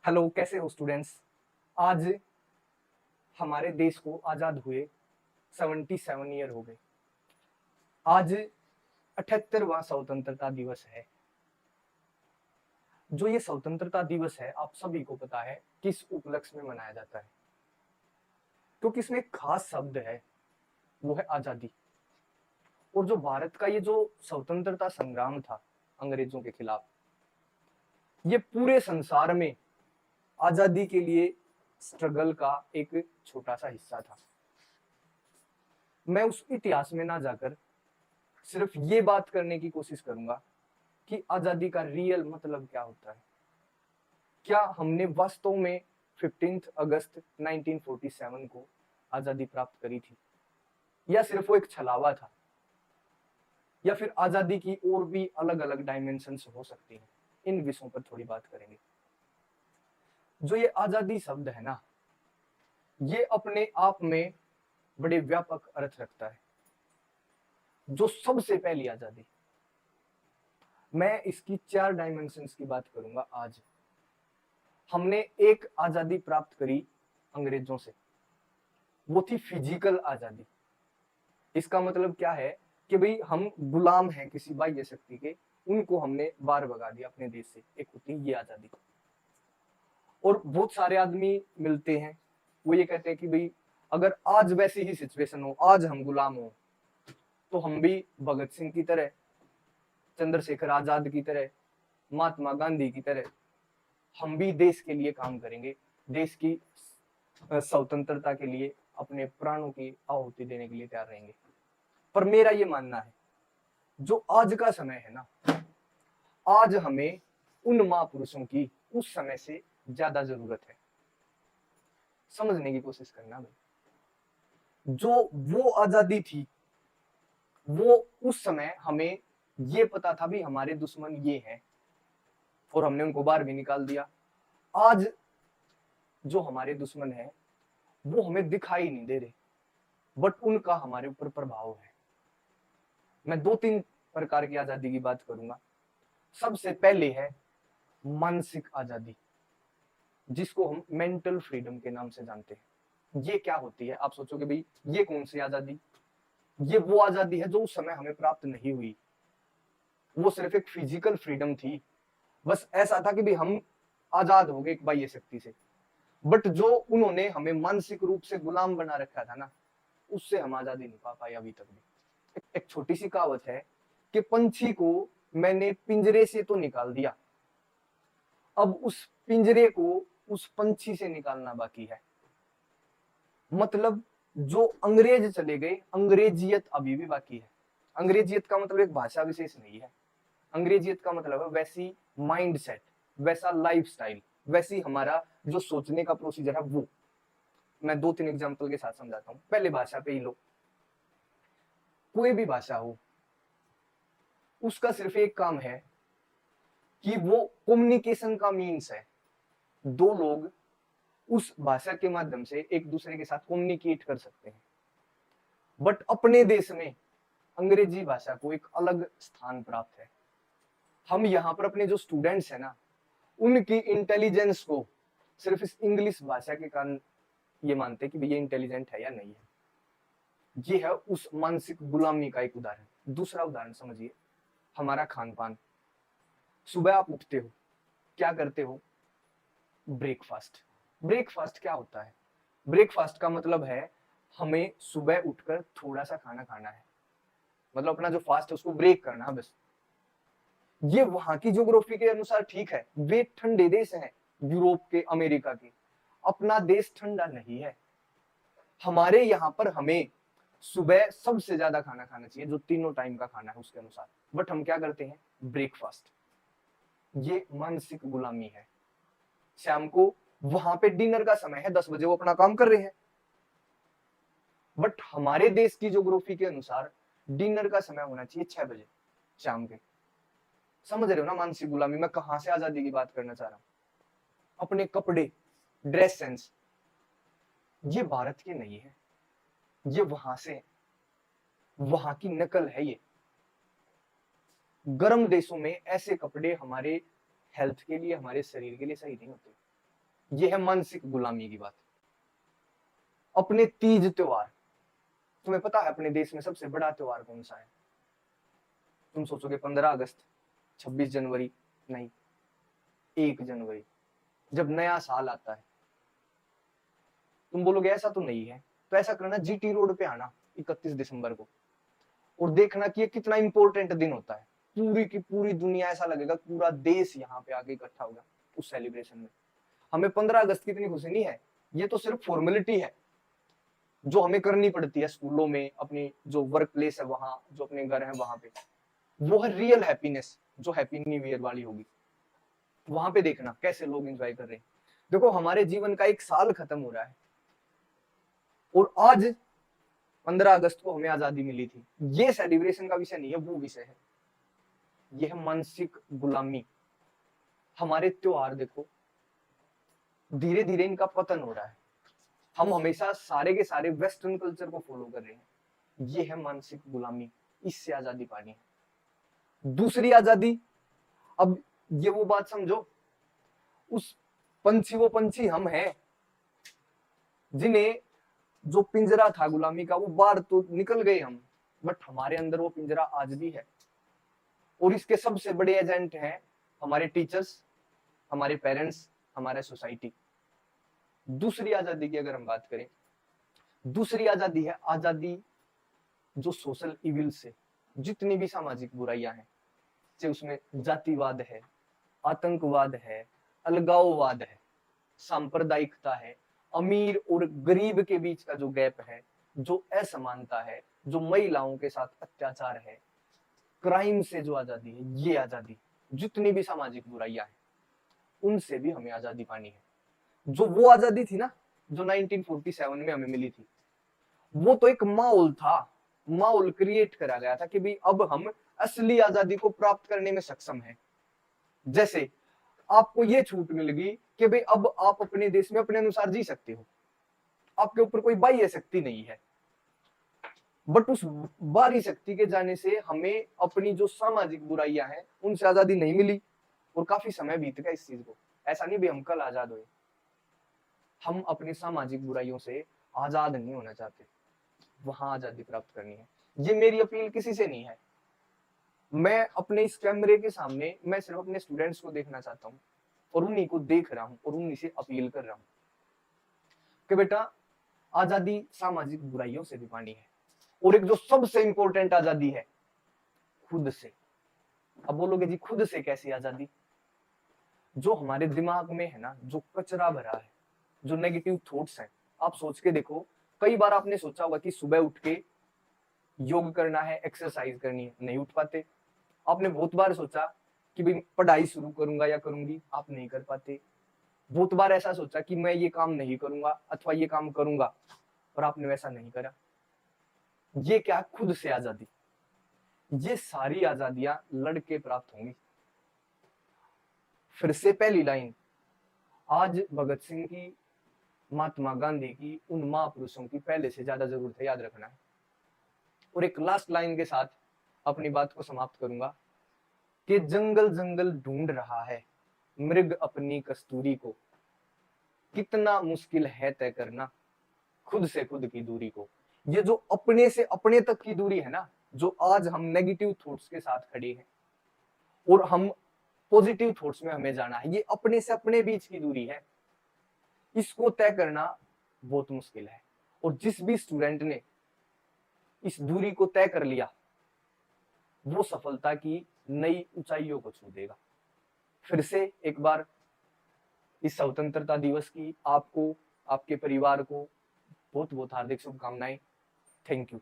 Hello, कैसे हो students. आज हमारे देश को आजाद हुए 77 ईयर हो गए। आज 78वां स्वतंत्रता दिवस है। जो ये स्वतंत्रता दिवस है, आप सभी को पता है किस उपलक्ष्य में मनाया जाता है, क्योंकि इसमें एक खास शब्द है, वो है आजादी। और जो भारत का ये जो स्वतंत्रता संग्राम था अंग्रेजों के खिलाफ, ये पूरे संसार में आजादी के लिए स्ट्रगल का एक छोटा सा हिस्सा था। मैं उस इतिहास में ना जाकर सिर्फ ये बात करने की कोशिश करूंगा कि आजादी का रियल मतलब क्या होता है। क्या हमने वास्तव में 15 अगस्त 1947 को आजादी प्राप्त करी थी, या सिर्फ वो एक छलावा था, या फिर आजादी की और भी अलग अलग डायमेंशंस हो सकती हैं। इन विषयों पर थोड़ी बात करेंगे। जो ये आजादी शब्द है ना, ये अपने आप में बड़े व्यापक अर्थ रखता है। जो सबसे पहली आजादी, मैं इसकी 4 डायमेंशंस की बात करूंगा आज। हमने एक आजादी प्राप्त करी अंग्रेजों से, वो थी फिजिकल आजादी। इसका मतलब क्या है कि भाई हम गुलाम हैं किसी बाह्य शक्ति के, उनको हमने बाहर भगा दिया अपने देश से। एक होती है ये आजादी। और बहुत सारे आदमी मिलते हैं, वो ये कहते हैं कि भाई अगर आज वैसी ही सिचुएशन हो, आज हम गुलाम हो, तो हम भी भगत सिंह की तरह, चंद्रशेखर आजाद की तरह, महात्मा गांधी की तरह हम भी देश के लिए काम करेंगे, देश की स्वतंत्रता के लिए अपने प्राणों की आहुति देने के लिए तैयार रहेंगे। पर मेरा ये मानना है, जो आज का समय है ना, आज हमें उन महापुरुषों की उस समय से ज्यादा जरूरत है। समझने की कोशिश करना भाई। जो वो आजादी थी, वो उस समय हमें ये पता था भी हमारे दुश्मन ये हैं, और हमने उनको बाहर भी निकाल दिया। आज जो हमारे दुश्मन है, वो हमें दिखाई नहीं दे रहे, बट उनका हमारे ऊपर प्रभाव है। मैं 2-3 प्रकार की आजादी की बात करूंगा। सबसे पहले है मानसिक आजादी, जिसको हम मेंटल फ्रीडम के नाम से जानते हैं। ये क्या होती है? आप सोचोगे भाई ये कौन सी आजादी? ये वो आजादी है जो उस समय हमें प्राप्त नहीं हुई। वो सिर्फ एक फिजिकल फ्रीडम थी, बस ऐसा था कि भाई हम आजाद हो गए एक बाह्य शक्ति से। बट जो उन्होंने हमें मानसिक रूप से गुलाम बना रखा था ना, उससे हम आजादी नहीं पा पाए अभी तक भी। एक छोटी सी कहावत है कि पंछी को मैंने पिंजरे से तो निकाल दिया, अब उस पिंजरे को उस पंछी से निकालना बाकी है। मतलब जो अंग्रेज चले गए, अंग्रेजियत अभी भी बाकी है। अंग्रेजियत का मतलब एक भाषा विशेष नहीं है। अंग्रेजियत का मतलब है वैसी माइंड सेट, वैसा लाइफ स्टाइल, वैसी हमारा जो सोचने का प्रोसीजर है वो। मैं 2-3 एग्जाम्पल के साथ समझाता हूँ। पहले भाषा पे ही लो। कोई भी भाषा हो, उसका सिर्फ एक काम है कि वो कम्युनिकेशन का मीन्स है। दो लोग उस भाषा के माध्यम से एक दूसरे के साथ कम्युनिकेट कर सकते हैं। बट अपने देश में अंग्रेजी भाषा को एक अलग स्थान प्राप्त है। हम यहाँ पर अपने जो स्टूडेंट्स हैं ना, उनकी इंटेलिजेंस को सिर्फ इस इंग्लिश भाषा के कारण ये मानते कि ये इंटेलिजेंट है या नहीं है। ये है उस मानसिक गुलामी का एक उदाहरण। दूसरा उदाहरण समझिए, हमारा खान पान। सुबह आप उठते हो, क्या करते हो? ब्रेकफास्ट। ब्रेकफास्ट क्या होता है? ब्रेकफास्ट का मतलब है हमें सुबह उठकर थोड़ा सा खाना खाना है, मतलब अपना जो फास्ट है उसको ब्रेक करना है बस। ये वहां की ज्योग्राफी के अनुसार ठीक है, वे ठंडे देश हैं, यूरोप के, अमेरिका के। अपना देश ठंडा नहीं है। हमारे यहाँ पर हमें सुबह सबसे ज्यादा खाना खाना चाहिए, जो तीनों टाइम का खाना है उसके अनुसार। बट हम क्या करते हैं? ब्रेकफास्ट। ये मानसिक गुलामी है। शाम को वहां पे डिनर का समय है, 10 बजे वो अपना काम कर रहे हैं, बट हमारे देश की ज्योग्राफी के अनुसार डिनर का समय होना चाहिए 6 बजे शाम के। समझ रहे हो ना मानसिक गुलामी? मैं कहां से आजादी की बात करना चाह रहा हूं। अपने कपड़े, ड्रेस सेंस, ये भारत के नहीं है, ये वहां से, वहां की नकल है ये। गर्म देशों में ऐसे कपड़े हमारे हेल्थ के लिए, हमारे शरीर के लिए सही नहीं होते। ये है मानसिक गुलामी की बात। अपने तीज त्योहार, तुम्हें पता है अपने देश में सबसे बड़ा त्योहार कौन सा है? तुम सोचोगे 15 अगस्त, 26 जनवरी, नहीं, 1 जनवरी, जब नया साल आता है। तुम बोलोगे ऐसा तो नहीं है, तो ऐसा करना, जीटी रोड पे आना 31 दिसंबर को और देखना कि ये कितना इंपॉर्टेंट दिन होता है। पूरी की पूरी दुनिया, ऐसा लगेगा पूरा देश यहाँ पे आके इकट्ठा होगा उस सेलिब्रेशन में। हमें 15 अगस्त की इतनी खुशी नहीं है, ये तो सिर्फ फॉर्मेलिटी है जो हमें करनी पड़ती है स्कूलों में, अपनी जो वर्क प्लेस है वहां, जो अपने घर है वहां पे। वो है रियल हैप्पीनेस जो हैप्पी न्यू ईयर वाली होगी। वहां पे देखना कैसे लोग एंजॉय कर रहे हैं। देखो हमारे जीवन का एक साल खत्म हो रहा है और आज 15 अगस्त को हमें आजादी मिली थी। ये सेलिब्रेशन का विषय नहीं है, वो विषय है, ये है मानसिक गुलामी। हमारे त्योहार देखो धीरे धीरे इनका पतन हो रहा है। हम हमेशा सारे के सारे वेस्टर्न कल्चर को फॉलो कर रहे हैं। ये है मानसिक गुलामी, इससे आजादी पानी है। दूसरी आजादी, अब ये वो बात समझो, उस पंछी, वो पंछी हम हैं जिन्हें जो पिंजरा था गुलामी का वो बाहर तो निकल गए हम, बट हमारे अंदर वो पिंजरा आज भी है। और इसके सबसे बड़े एजेंट हैं हमारे टीचर्स, हमारे पेरेंट्स, हमारे सोसाइटी। दूसरी आजादी की अगर हम बात करें, दूसरी आजादी है आजादी जो सोशल इविल से, जितनी भी सामाजिक बुराइयां हैं, चाहे उसमें जातिवाद है, आतंकवाद है, अलगाववाद है, सांप्रदायिकता है, अमीर और गरीब के बीच का जो गैप है, जो असमानता है, जो महिलाओं के साथ अत्याचार है, क्राइम से जो आजादी है, ये आजादी, जितनी भी सामाजिक बुराइयां हैं उनसे भी हमें आजादी पानी है। जो वो आजादी थी ना जो 1947 में हमें मिली थी, वो तो एक माहौल था, माहौल क्रिएट करा गया था कि भाई अब हम असली आजादी को प्राप्त करने में सक्षम हैं। जैसे आपको ये छूट मिल गई कि भाई अब आप अपने देश में अपने अनुसार जी सकते हो, आपके ऊपर कोई बाह्य शक्ति नहीं है। बट उस बाहरी शक्ति के जाने से हमें अपनी जो सामाजिक बुराइयां हैं उनसे आजादी नहीं मिली और काफी समय बीत गया इस चीज को। ऐसा नहीं भी हम कल आजाद हुए, हम अपनी सामाजिक बुराइयों से आजाद नहीं होना चाहते, वहां आजादी प्राप्त करनी है। ये मेरी अपील किसी से नहीं है, मैं अपने इस कैमरे के सामने मैं सिर्फ अपने स्टूडेंट्स को देखना चाहता हूँ और उन्हीं को देख रहा हूँ और उन्हीं से अपील कर रहा हूँ कि बेटा आजादी सामाजिक बुराइयों से भी पानी है। और एक जो सबसे इंपॉर्टेंट आजादी है, खुद से। अब बोलोगे जी खुद से कैसी आजादी? जो हमारे दिमाग में है ना, जो कचरा भरा है, जो नेगेटिव थॉट्स हैं, आप सोच के देखो। कई बार आपने सोचा होगा कि सुबह उठ के योग करना है, एक्सरसाइज करनी है, नहीं उठ पाते। आपने बहुत बार सोचा कि भाई पढ़ाई शुरू करूंगा या करूंगी, आप नहीं कर पाते। बहुत बार ऐसा सोचा कि मैं ये काम नहीं करूंगा अथवा ये काम करूंगा, और आपने वैसा नहीं करा। ये क्या? खुद से आजादी। ये सारी आजादियां लड़के प्राप्त होंगी। फिर से पहली लाइन, आज भगत सिंह की, महात्मा गांधी की, उन महापुरुषों की पहले से ज्यादा जरूरत है, याद रखना है। और एक लास्ट लाइन के साथ अपनी बात को समाप्त करूंगा कि जंगल जंगल ढूंढ रहा है मृग अपनी कस्तूरी को, कितना मुश्किल है तय करना खुद से खुद की दूरी को। ये जो अपने से अपने तक की दूरी है ना, जो आज हम नेगेटिव थॉट्स के साथ खड़े हैं और हम पॉजिटिव थॉट्स में हमें जाना है, ये अपने से अपने बीच की दूरी है। इसको तय करना बहुत मुश्किल है, और जिस भी स्टूडेंट ने इस दूरी को तय कर लिया वो सफलता की नई ऊंचाइयों को छू देगा। फिर से एक बार इस स्वतंत्रता दिवस की आपको, आपके परिवार को बहुत बहुत हार्दिक शुभकामनाएं। Thank you.